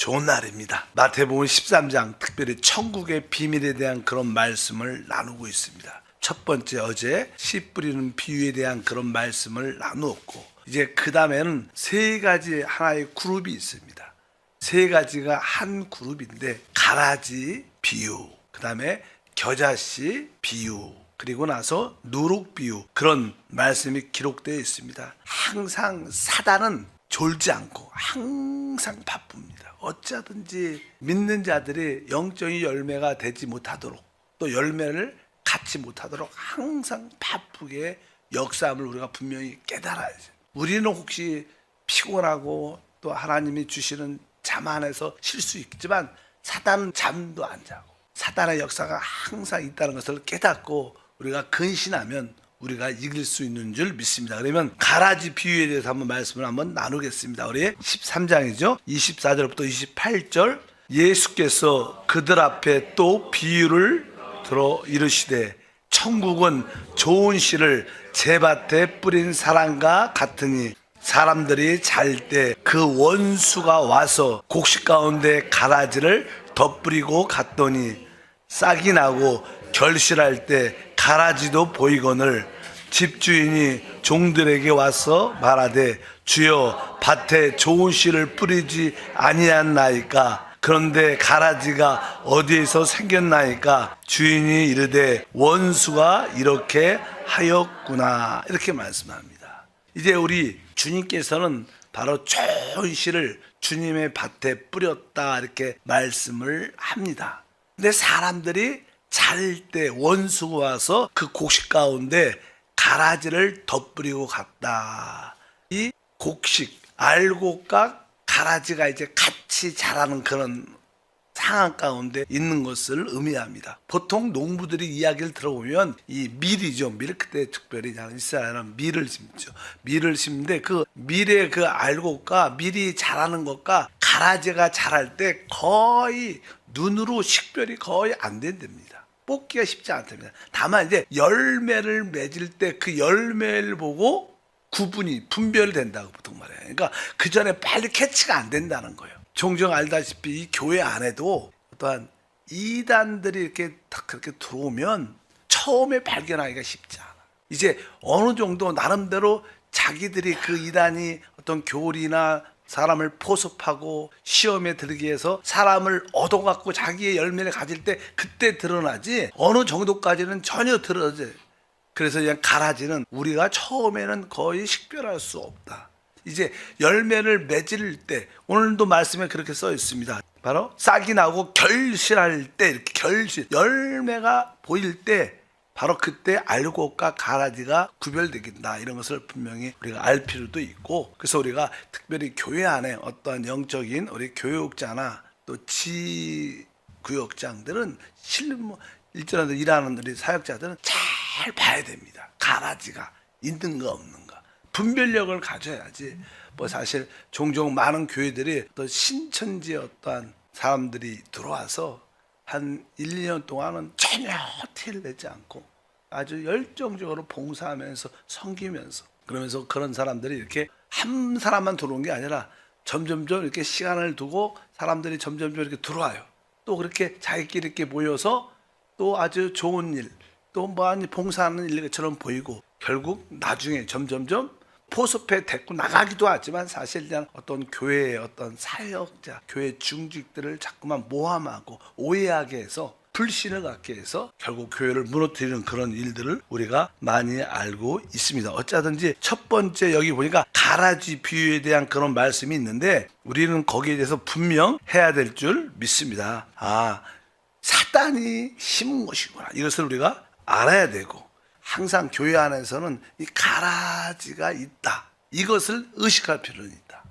좋은 날입니다. 마태복음 13장 특별히 천국의 비밀에 대한 그런 말씀을 나누고 있습니다. 첫 번째 어제 씨 뿌리는 비유에 대한 그런 말씀을 나누었고, 이제 그 다음에는 세 가지 하나의 그룹이 있습니다. 세 가지가 한 그룹인데, 가라지 비유, 그 다음에 겨자씨 비유, 그리고 나서 누룩 비유, 그런 말씀이 기록되어 있습니다. 항상 사단은 졸지 않고 항상 바쁩니다. 어쩌든지 믿는 자들이 영적인 열매가 되지 못하도록, 또 열매를 갖지 못하도록 항상 바쁘게 역사함을 우리가 분명히 깨달아야죠. 우리는 혹시 피곤하고 또 하나님이 주시는 잠 안에서 쉴 수 있지만, 사단은 잠도 안 자고 사단의 역사가 항상 있다는 것을 깨닫고 우리가 근신하면 우리가 이길 수 있는 줄 믿습니다. 그러면 가라지 비유에 대해서 한번 말씀을 한번 나누겠습니다. 우리 13장이죠. 24절부터 28절. 예수께서 그들 앞에 또 비유를 들어 이르시되, 천국은 좋은 씨를 제 밭에 뿌린 사람과 같으니, 사람들이 잘 때 그 원수가 와서 곡식 가운데 가라지를 덧뿌리고 갔더니, 싹이 나고 결실할 때 가라지도 보이거늘 집주인이 종들에게 와서 말하되, 주여 밭에 좋은 씨를 뿌리지 아니하나이까? 그런데 가라지가 어디에서 생겼나이까? 주인이 이르되, 원수가 이렇게 하였구나. 이렇게 말씀합니다. 이제 우리 주님께서는 바로 좋은 씨를 주님의 밭에 뿌렸다, 이렇게 말씀을 합니다. 근데 사람들이 잘 때 원수가 와서 그 곡식 가운데 가라지를 덧뿌리고 갔다. 이 곡식, 알곡과 가라지가 이제 같이 자라는 그런 상황 가운데 있는 것을 의미합니다. 보통 농부들이 이야기를 들어보면 이 밀이죠. 밀, 그때 특별히 이스라엘은 밀을 심죠. 밀을 심는데 그 밀의 그 알곡과 밀이 자라는 것과 가라지가 자랄 때 거의 눈으로 식별이 거의 안 된답니다. 뽑기가 쉽지 않답니다. 다만 이제 열매를 맺을 때 그 열매를 보고 구분이 분별된다고 보통 말해요. 그러니까 그 전에 빨리 캐치가 안 된다는 거예요. 종종 알다시피 이 교회 안에도 어떠한 이단들이 이렇게 딱 그렇게 들어오면 처음에 발견하기가 쉽지 않아. 이제 어느 정도 나름대로 자기들이 그 이단이 어떤 교리나 사람을 포섭하고 시험에 들기 위해서 사람을 얻어갖고 자기의 열매를 가질 때 그때 드러나지, 어느 정도까지는 전혀 드러나지. 그래서 그냥 가라지는 우리가 처음에는 거의 식별할 수 없다. 이제 열매를 맺을 때, 오늘도 말씀에 그렇게 써 있습니다. 바로 싹이 나고 결실할 때, 이렇게 결실, 열매가 보일 때 바로 그때 알곡과 가라지가 구별되긴다, 이런 것을 분명히 우리가 알 필요도 있고, 그래서 우리가 특별히 교회 안에 어떠한 영적인 우리 교육자나 또 지구역장들은 실무 일전에 일하는 우리 사역자들은 잘 봐야 됩니다. 가라지가 있는가 없는가 분별력을 가져야지. 뭐 사실 종종 많은 교회들이 또 신천지의 어떠한 사람들이 들어와서 한 1, 2년 동안은 전혀 티를 내지 않고 아주 열정적으로 봉사하면서 섬기면서, 그러면서 그런 사람들이 이렇게 한 사람만 들어온 게 아니라 점점점 이렇게 시간을 두고 사람들이 점점점 이렇게 들어와요. 또 그렇게 자기끼리 이렇게 모여서 또 아주 좋은 일, 또 뭐 봉사하는 일처럼 보이고, 결국 나중에 점점점 포섭해 데리고 나가기도 하지만, 사실 그냥 어떤 교회의 어떤 사역자, 교회 중직들을 자꾸만 모함하고 오해하게 해서 불신을 갖게 해서 결국 교회를 무너뜨리는 그런 일들을 우리가 많이 알고 있습니다. 어쩌든지 첫 번째 여기 보니까 가라지 비유에 대한 그런 말씀이 있는데, 우리는 거기에 대해서 분명 해야 될 줄 믿습니다. 사단이 심은 것이구나, 이것을 우리가 알아야 되고, 항상 교회 안에서는 이 가라지가 있다, 이것을 의식할 필요는 있다.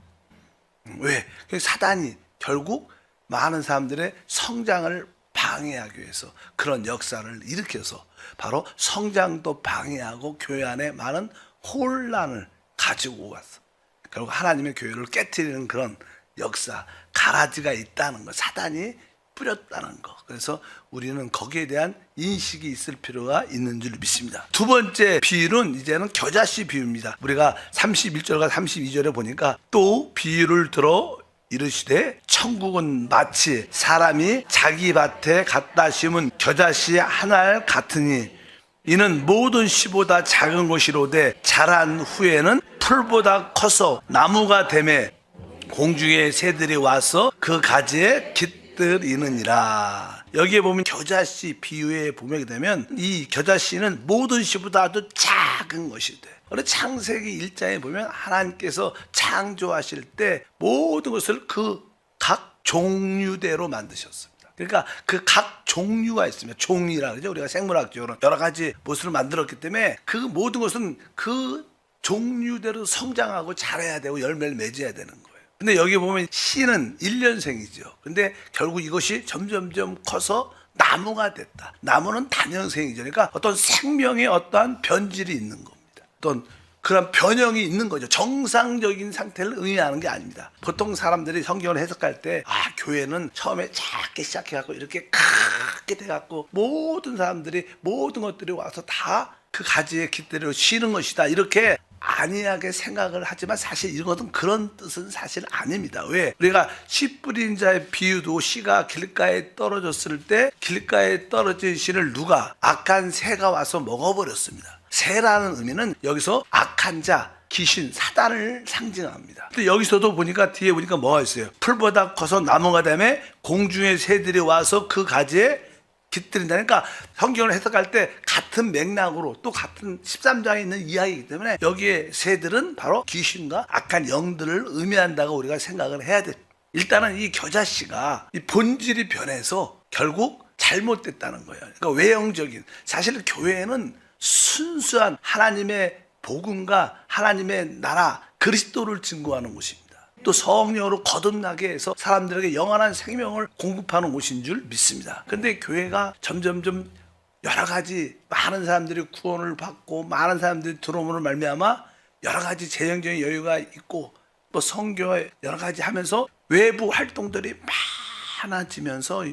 왜? 사단이 결국 많은 사람들의 성장을 방해하기 위해서 그런 역사를 일으켜서 바로 성장도 방해하고 교회 안에 많은 혼란을 가지고 왔어. 결국 하나님의 교회를 깨트리는 그런 역사, 가라지가 있다는 것, 사단이 뿌렸다는 것. 그래서 우리는 거기에 대한 인식이 있을 필요가 있는 줄 믿습니다. 두 번째 비유는 이제는 겨자씨 비유입니다. 우리가 31절과 32절에 보니까 또 비유를 들어 이르시되 천국은 마치 사람이 자기 밭에 갖다 심은 겨자씨 한 알 같으니 이는 모든 씨보다 작은 것이로되 자란 후에는 풀보다 커서 나무가 되매 공중의 새들이 와서 그 가지에 깃들이느니라. 여기에 보면 겨자씨 비유에 보게 되면 이 겨자씨는 모든 씨보다 아주 작은 것이 돼. 우리 창세기 1장에 보면 하나님께서 창조하실 때 모든 것을 그 각 종류대로 만드셨습니다. 그러니까 그 각 종류가 있습니다. 종이라 그러죠. 우리가 생물학적으로 여러 가지 모습을 만들었기 때문에 그 모든 것은 그 종류대로 성장하고 자라야 되고 열매를 맺어야 되는 거예요. 근데 여기 보면 씨는 1년생이죠. 근데 결국 이것이 점점점 커서 나무가 됐다. 나무는 단연생이죠. 그러니까 어떤 생명의 어떠한 변질이 있는 겁니다. 어떤 그런 변형이 있는 거죠. 정상적인 상태를 의미하는 게 아닙니다. 보통 사람들이 성경을 해석할 때 교회는 처음에 작게 시작해갖고 이렇게 크게 돼갖고 모든 사람들이 모든 것들이 와서 다 그 가지에 깃들여 쉬는 것이다. 이렇게 안이하게 생각을 하지만 사실 이것은 그런 뜻은 사실 아닙니다. 왜? 우리가 씨 뿌린 자의 비유도 씨가 길가에 떨어졌을 때 길가에 떨어진 씨를 누가 악한 새가 와서 먹어버렸습니다. 새라는 의미는 여기서 악한 자, 귀신, 사단을 상징합니다. 근데 여기서도 보니까 뒤에 보니까 뭐가 있어요? 풀보다 커서 나무가 되매 공중의 새들이 와서 그 가지에 깃들인다. 그러니까 성경을 해석할 때 같은 맥락으로 또 같은 13장에 있는 이야기이기 때문에 여기에 새들은 바로 귀신과 악한 영들을 의미한다고 우리가 생각을 해야 돼. 일단은 이 겨자씨가 이 본질이 변해서 결국 잘못됐다는 거예요. 그러니까 외형적인, 사실 교회는 순수한 하나님의 복음과 하나님의 나라 그리스도를 증거하는 곳입니다. 또 성령으로 거듭나게 해서 사람들에게 영원한 생명을 공급하는 곳인 줄 믿습니다. 근데 교회가 점점점 여러 가지 많은 사람들이 구원을 받고 많은 사람들이 들어옴으로 말미암아 여러 가지 재정적인 여유가 있고 또 선교에 여러 가지 하면서 외부 활동들이 많아지면서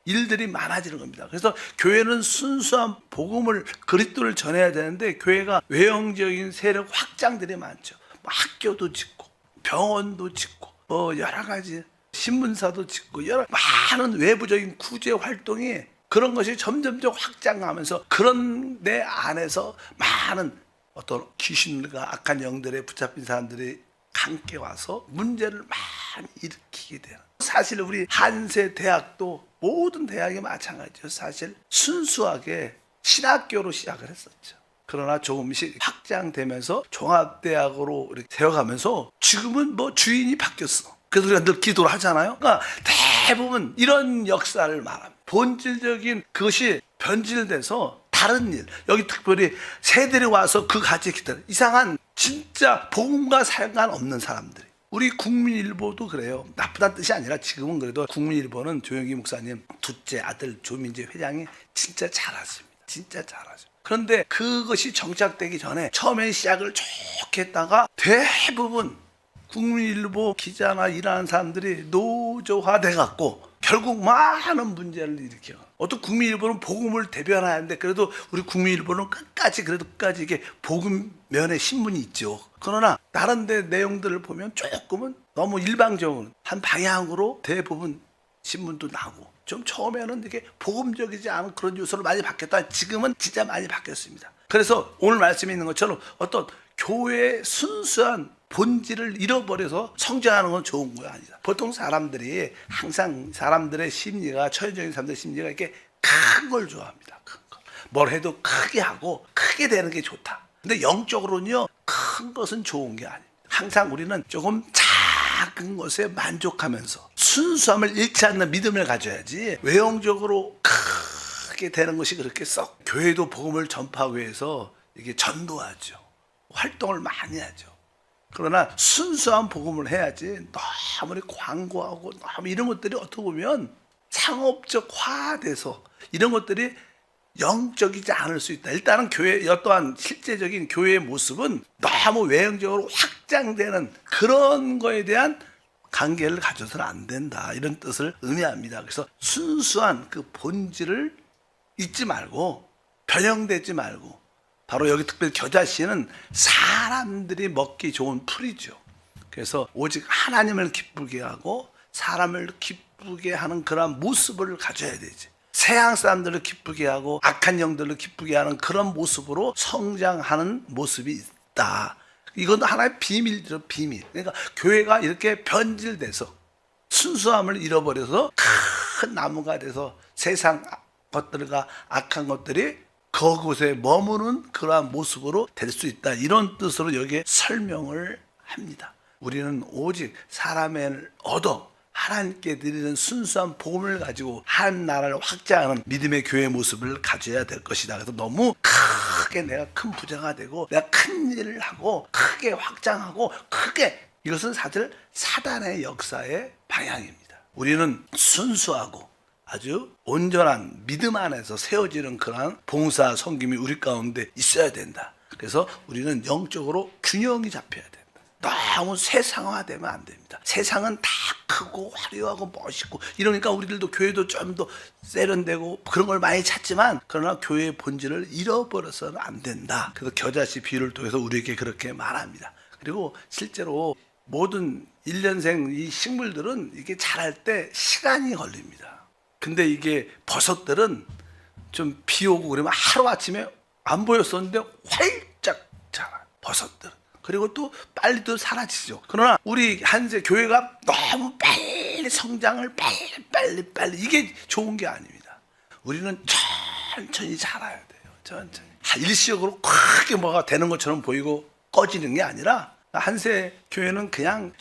일들이 많아지는 겁니다. 그래서 교회는 순수한 복음을 그리스도를 전해야 되는데 교회가 외형적인 세력 확장들이 많죠. 학교도 짓고 병원도 짓고 여러 가지 신문사도 짓고 여러 많은 외부적인 구제 활동이 그런 것이 점점점 확장하면서 그런 내 안에서 많은 어떤 귀신과 악한 영들에 붙잡힌 사람들이 함께 와서 문제를 많이 일으키게 돼요. 사실 우리 한세 대학도 모든 대학이 마찬가지죠. 사실 순수하게 신학교로 시작을 했었죠. 그러나 조금씩 확장되면서 종합대학으로 이렇게 되어가면서 지금은 주인이 바뀌었어. 그래서 우리가 늘 기도를 하잖아요. 그러니까 대부분 이런 역사를 말합니다. 본질적인 그것이 변질돼서 다른 일, 여기 특별히 새들이 와서 그 가지에 기다려 이상한 진짜 복음과 상관없는 사람들이. 우리 국민일보도 그래요. 나쁘다는 뜻이 아니라 지금은 그래도 국민일보는 조영기 목사님 둘째 아들 조민재 회장이 진짜 잘하십니다. 진짜 잘하죠. 그런데 그것이 정착되기 전에 처음에 시작을 좋게 했다가 대부분 국민일보 기자나 일하는 사람들이 노조화돼 갖고 결국 많은 문제를 일으켜. 어떤 국민일보는 복음을 대변하는데 그래도 우리 국민일보는 끝까지 이게 복음 면의 신문이 있죠. 그러나 다른 데 내용들을 보면 조금은 너무 일방적으로 한 방향으로 대부분 신문도 나고 좀 처음에는 이게 복음적이지 않은 그런 요소를 많이 바뀌었다. 지금은 진짜 많이 바뀌었습니다. 그래서 오늘 말씀에 있는 것처럼 어떤 교회의 순수한 본질을 잃어버려서 성장하는 건 좋은 거야 아니다. 보통 사람들이 항상 사람들의 심리가 천연적인 사람들의 심리가 이렇게 큰 걸 좋아합니다. 큰 거. 뭘 해도 크게 하고 크게 되는 게 좋다. 근데 영적으로는요 큰 것은 좋은 게 아닙니다. 항상 우리는 조금 작은 것에 만족하면서 순수함을 잃지 않는 믿음을 가져야지 외형적으로 크게 되는 것이 그렇게 썩. 교회도 복음을 전파하기 위해서 이게 전도하죠. 활동을 많이 하죠. 그러나 순수한 복음을 해야지 너무 광고하고 너무 이런 것들이 어떻게 보면 상업적화돼서 이런 것들이 영적이지 않을 수 있다. 일단은 교회 어떠한 실제적인 교회의 모습은 너무 외형적으로 확장되는 그런 거에 대한 관계를 가져서는 안 된다. 이런 뜻을 의미합니다. 그래서 순수한 그 본질을 잊지 말고 변형되지 말고 바로 여기 특별히 겨자씨는 사람들이 먹기 좋은 풀이죠. 그래서 오직 하나님을 기쁘게 하고 사람을 기쁘게 하는 그런 모습을 가져야 되지. 세상 사람들을 기쁘게 하고 악한 영들을 기쁘게 하는 그런 모습으로 성장하는 모습이 있다. 이건 하나의 비밀이죠, 비밀. 그러니까 교회가 이렇게 변질돼서 순수함을 잃어버려서 큰 나무가 돼서 세상 것들과 악한 것들이 그곳에 머무는 그러한 모습으로 될 수 있다. 이런 뜻으로 여기에 설명을 합니다. 우리는 오직 사람을 얻어 하나님께 드리는 순수한 복음을 가지고 한 나라를 확장하는 믿음의 교회 모습을 가져야 될 것이다. 그래서 너무 크게 내가 큰 부자가 되고 내가 큰 일을 하고 크게 확장하고 크게, 이것은 사실 사단의 역사의 방향입니다. 우리는 순수하고 아주 온전한 믿음 안에서 세워지는 그러한 봉사 섬김이 우리 가운데 있어야 된다. 그래서 우리는 영적으로 균형이 잡혀야 된다. 너무 세상화되면 안 됩니다. 세상은 다 크고 화려하고 멋있고 이러니까 우리들도 교회도 좀 더 세련되고 그런 걸 많이 찾지만, 그러나 교회의 본질을 잃어버려서는 안 된다. 그래서 겨자씨 비유를 통해서 우리에게 그렇게 말합니다. 그리고 실제로 모든 1년생 이 식물들은 이게 자랄 때 시간이 걸립니다. 근데 이게 버섯들은 좀 비 오고 그러면 하루아침에 안 보였었는데 활짝 자라, 버섯들은. 그리고 또 빨리 또 사라지죠. 그러나 우리 한세 교회가 너무 빨리 성장을 빨리 이게 좋은 게 아닙니다. 우리는 천천히 자라야 돼요. 천천히. 일시적으로 크게 뭐가 되는 것처럼 보이고 꺼지는 게 아니라, 한세 교회는 그냥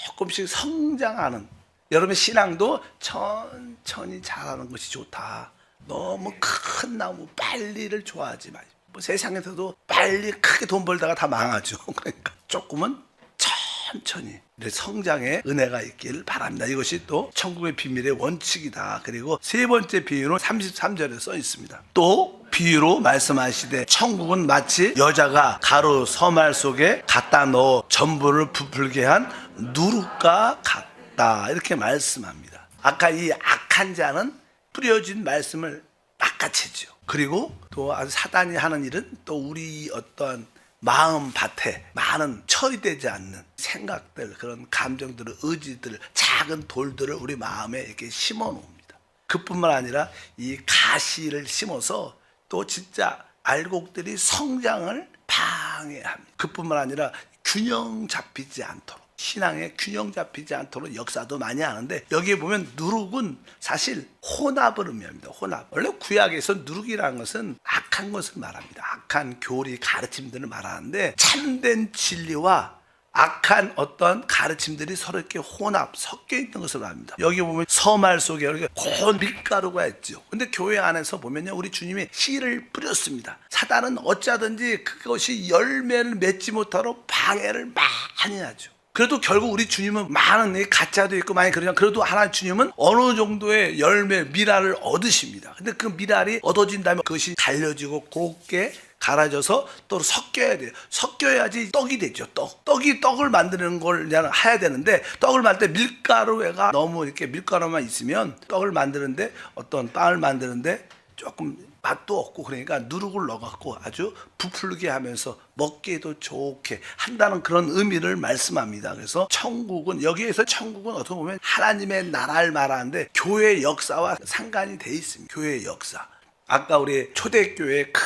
조금씩 성장하는, 여러분의 신앙도 천천히 자라는 것이 좋다. 너무 큰 나무 빨리를 좋아하지 마십시오. 뭐 세상에서도 빨리 크게 돈 벌다가 다 망하죠. 그러니까 조금은 천천히 성장의 은혜가 있기를 바랍니다. 이것이 또 천국의 비밀의 원칙이다. 그리고 세 번째 비유는 33절에 써 있습니다. 또 비유로 말씀하시되 천국은 마치 여자가 가루 서말 속에 갖다 넣어 전분을 부풀게 한 누룩과 같다. 이렇게 말씀합니다. 아까 이 악한 자는 뿌려진 말씀을 낚아채죠. 그리고 또 아주 사단이 하는 일은 또 우리 어떠한 마음 밭에 많은 처리되지 않는 생각들, 그런 감정들을, 의지들을, 작은 돌들을 우리 마음에 이렇게 심어 놓습니다. 그뿐만 아니라 이 가시를 심어서 또 진짜 알곡들이 성장을 방해합니다. 그뿐만 아니라 균형 잡히지 않도록, 신앙에 균형 잡히지 않도록 역사도 많이 하는데, 여기에 보면 누룩은 사실 혼합을 의미합니다. 혼합. 원래 구약에서 누룩이라는 것은 악한 것을 말합니다. 악한 교리, 가르침들을 말하는데, 참된 진리와 악한 어떤 가르침들이 서로 이렇게 혼합, 섞여 있는 것을 말합니다. 여기 보면 서말 속에 이렇게 고운 밀가루가 있죠. 근데 교회 안에서 보면요, 우리 주님이 씨를 뿌렸습니다. 사단은 어찌하든지 그것이 열매를 맺지 못하도록 방해를 많이 하죠. 그래도 결국 우리 주님은 많은 가짜도 있고 많이 그러냐, 그래도 하나님 주님은 어느 정도의 열매, 미랄을 얻으십니다. 근데 그 미랄이 얻어진다면 그것이 달려지고 곱게 갈아져서 또 섞여야 돼요. 섞여야지 떡이 되죠. 떡을 만드는 걸 해야 되는데, 떡을 만들 때 밀가루가 너무 이렇게 밀가루만 있으면 떡을 만드는데, 어떤 빵을 만드는데 조금 맛도 없고, 그러니까 누룩을 넣어갖고 아주 부풀게 하면서 먹기에도 좋게 한다는 그런 의미를 말씀합니다. 그래서 천국은, 여기에서 천국은 어떻게 보면 하나님의 나라를 말하는데 교회의 역사와 상관이 돼 있습니다. 교회의 역사. 아까 우리 초대교회에 큰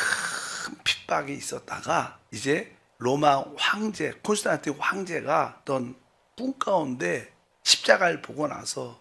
핍박이 있었다가 이제 로마 황제 콘스탄틴 황제가 어떤 꿈 가운데 십자가를 보고 나서,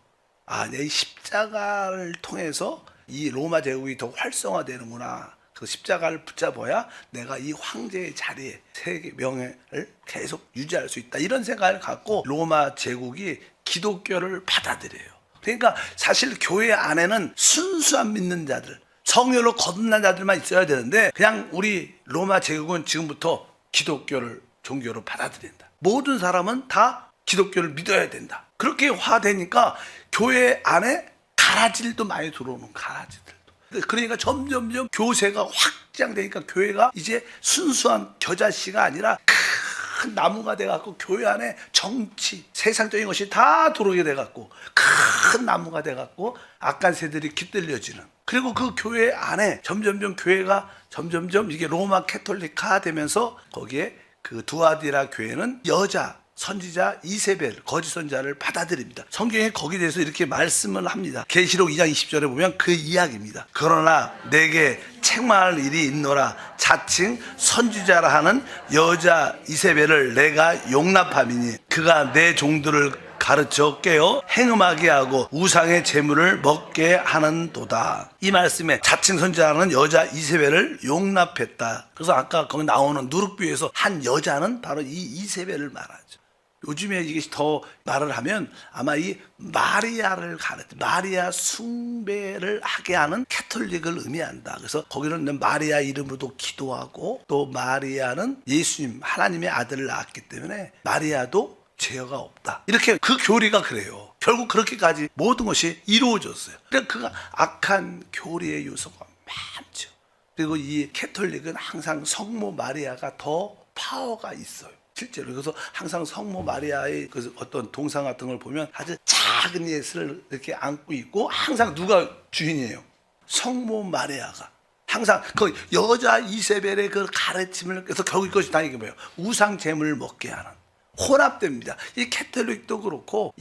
내 십자가를 통해서 이 로마 제국이 더 활성화되는구나. 그 십자가를 붙잡아야 내가 이 황제의 자리에 세계 명예를 계속 유지할 수 있다. 이런 생각을 갖고 로마 제국이 기독교를 받아들여요. 그러니까 사실 교회 안에는 순수한 믿는 자들, 성령으로 거듭난 자들만 있어야 되는데, 그냥 우리 로마 제국은 지금부터 기독교를 종교로 받아들인다. 모든 사람은 다 기독교를 믿어야 된다. 그렇게 화되니까 교회 안에 가라질도 많이 들어오는, 가라지들도. 그러니까 점점점 교세가 확장되니까 교회가 이제 순수한 겨자씨가 아니라 큰 나무가 돼갖고 교회 안에 정치, 세상적인 것이 다 들어오게 돼갖고 큰 나무가 돼갖고 악한 새들이 깃들려지는. 그리고 그 교회 안에 점점점 교회가 점점점 이게 로마 캐톨릭화 되면서 거기에 그 두아디라 교회는 여자, 선지자 이세벨, 거짓 선지자를 받아들입니다. 성경에 거기에 대해서 이렇게 말씀을 합니다. 계시록 2장 20절에 보면 그 이야기입니다. 그러나 내게 책망할 일이 있노라. 자칭 선지자라 하는 여자 이세벨을 내가 용납함이니 그가 내 종들을 가르쳐 깨어 행음하게 하고 우상의 재물을 먹게 하는도다. 이 말씀에 자칭 선지자라는 여자 이세벨을 용납했다. 그래서 아까 거기 나오는 누룩비에서 한 여자는 바로 이 이세벨을 말하죠. 요즘에 이게 더 말을 하면 아마 이 마리아를 마리아 숭배를 하게 하는 캐톨릭을 의미한다. 그래서 거기는 마리아 이름으로도 기도하고, 또 마리아는 예수님 하나님의 아들을 낳았기 때문에 마리아도 죄가 없다. 이렇게 그 교리가 그래요. 결국 그렇게까지 모든 것이 이루어졌어요. 그러니까 그 악한 교리의 요소가 많죠. 그리고 이 캐톨릭은 항상 성모 마리아가 더 파워가 있어요. 실제로. 그래서 항상 성모 마리아의 그 어떤 동상 같은 걸 보면 아주 작은 예수를 이렇게 안고 있고, 항상 누가 주인이에요? 성모 마리아가. 항상 그 여자 이세벨의 그 가르침을, 그래서 결국 이것이 다 이게 뭐예요? 우상 제물을 먹게 하는. 혼합됩니다. 이 캐톨릭도 그렇고,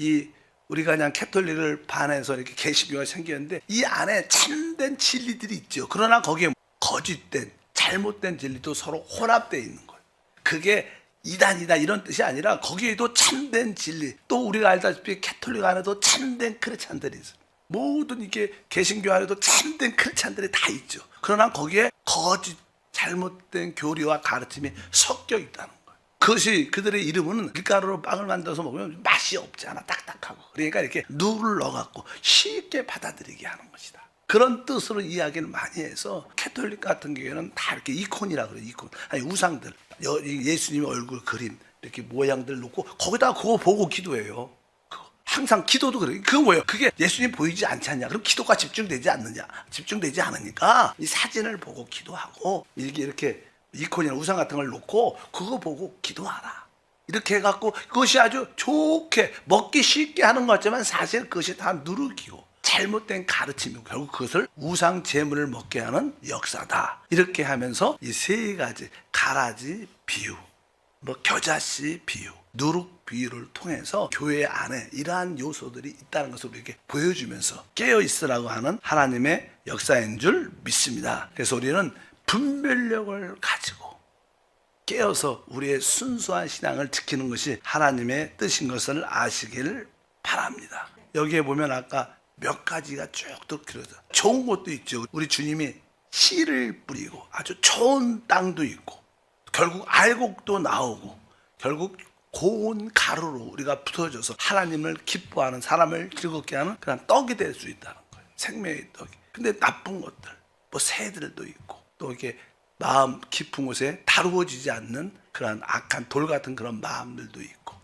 우리가 그냥 캐톨릭을 반해서 이렇게 개신교가 생겼는데 이 안에 참된 진리들이 있죠. 그러나 거기에 거짓된, 잘못된 진리도 서로 혼합되어 있는 거예요. 그게 이단이다 이런 뜻이 아니라 거기에도 참된 진리, 또 우리가 알다시피 캐톨릭 안에도 참된 크리스찬들이 있어요. 모든 이게 개신교 안에도 참된 크리스찬들이 다 있죠. 그러나 거기에 거짓, 잘못된 교리와 가르침이 섞여 있다는 거예요. 그것이 그들의 이름은 밀가루로 빵을 만들어서 먹으면 맛이 없잖아. 딱딱하고. 그러니까 이렇게 누를 넣어갖고 쉽게 받아들이게 하는 것이다. 그런 뜻으로 이야기를 많이 해서 캐톨릭 같은 경우에는 다 이렇게 이콘이라고 그래요. 이콘. 아니, 우상들. 예수님의 얼굴 그림 이렇게 모양들 놓고 거기다가 그거 보고 기도해요. 항상 기도도 그래요. 그거 뭐예요? 그게 예수님 보이지 않지 않냐? 그럼 기도가 집중되지 않느냐? 집중되지 않으니까 이 사진을 보고 기도하고, 이렇게 이콘이나 우상 같은 걸 놓고 그거 보고 기도하라. 이렇게 해갖고 그것이 아주 좋게 먹기 쉽게 하는 것 같지만 사실 그것이 다 누르기고 잘못된 가르침이고 결국 그것을 우상 제물을 먹게 하는 역사다. 이렇게 하면서 이 세 가지 가라지 비유, 겨자씨 비유, 누룩 비유를 통해서 교회 안에 이러한 요소들이 있다는 것을 우리에게 보여주면서 깨어 있으라고 하는 하나님의 역사인 줄 믿습니다. 그래서 우리는 분별력을 가지고 깨어서 우리의 순수한 신앙을 지키는 것이 하나님의 뜻인 것을 아시기를 바랍니다. 여기에 보면 아까 몇 가지가 쭉 들어서 좋은 것도 있죠. 우리 주님이 씨를 뿌리고 아주 좋은 땅도 있고, 결국 알곡도 나오고, 결국 고운 가루로 우리가 붙어져서 하나님을 기뻐하는, 사람을 즐겁게 하는 그런 떡이 될 수 있다는 거예요. 생명의 떡이. 근데 나쁜 것들, 새들도 있고, 또 이렇게 마음 깊은 곳에 다루어지지 않는 그런 악한 돌 같은 그런 마음들도 있고,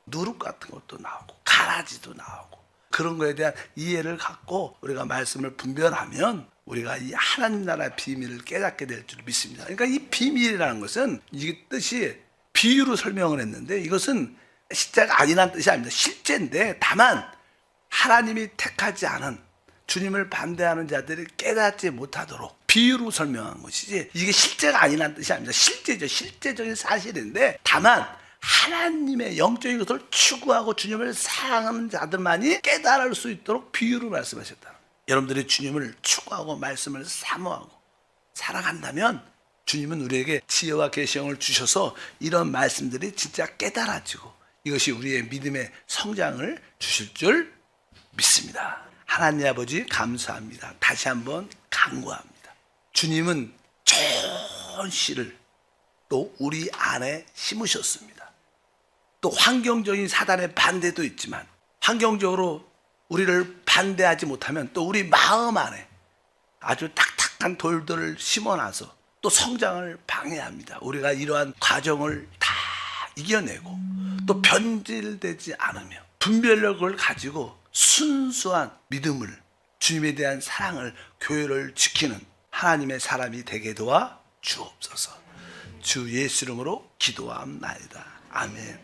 누룩 같은 것도 나오고, 가라지도 나오고, 그런 거에 대한 이해를 갖고 우리가 말씀을 분별하면 우리가 이 하나님 나라의 비밀을 깨닫게 될 줄 믿습니다. 그러니까 이 비밀이라는 것은, 이게 뜻이 비유로 설명을 했는데 이것은 실제가 아니라는 뜻이 아닙니다. 실제인데 다만 하나님이 택하지 않은, 주님을 반대하는 자들이 깨닫지 못하도록 비유로 설명한 것이지, 이게 실제가 아니라는 뜻이 아닙니다. 실제죠. 실제적인 사실인데 다만 하나님의 영적인 것을 추구하고 주님을 사랑하는 자들만이 깨달을 수 있도록 비유로 말씀하셨다. 여러분들이 주님을 추구하고 말씀을 사모하고 사랑한다면 주님은 우리에게 지혜와 계시형을 주셔서 이런 말씀들이 진짜 깨달아지고 이것이 우리의 믿음의 성장을 주실 줄 믿습니다. 하나님 아버지 감사합니다. 다시 한번 간구합니다. 주님은 좋은 씨를 또 우리 안에 심으셨습니다. 또 환경적인 사단의 반대도 있지만 환경적으로 우리를 반대하지 못하면 또 우리 마음 안에 아주 딱딱한 돌들을 심어놔서 또 성장을 방해합니다. 우리가 이러한 과정을 다 이겨내고 또 변질되지 않으며 분별력을 가지고 순수한 믿음을, 주님에 대한 사랑을, 교회를 지키는 하나님의 사람이 되게 도와 주옵소서. 주 예수 이름으로 기도함나이다. 아멘.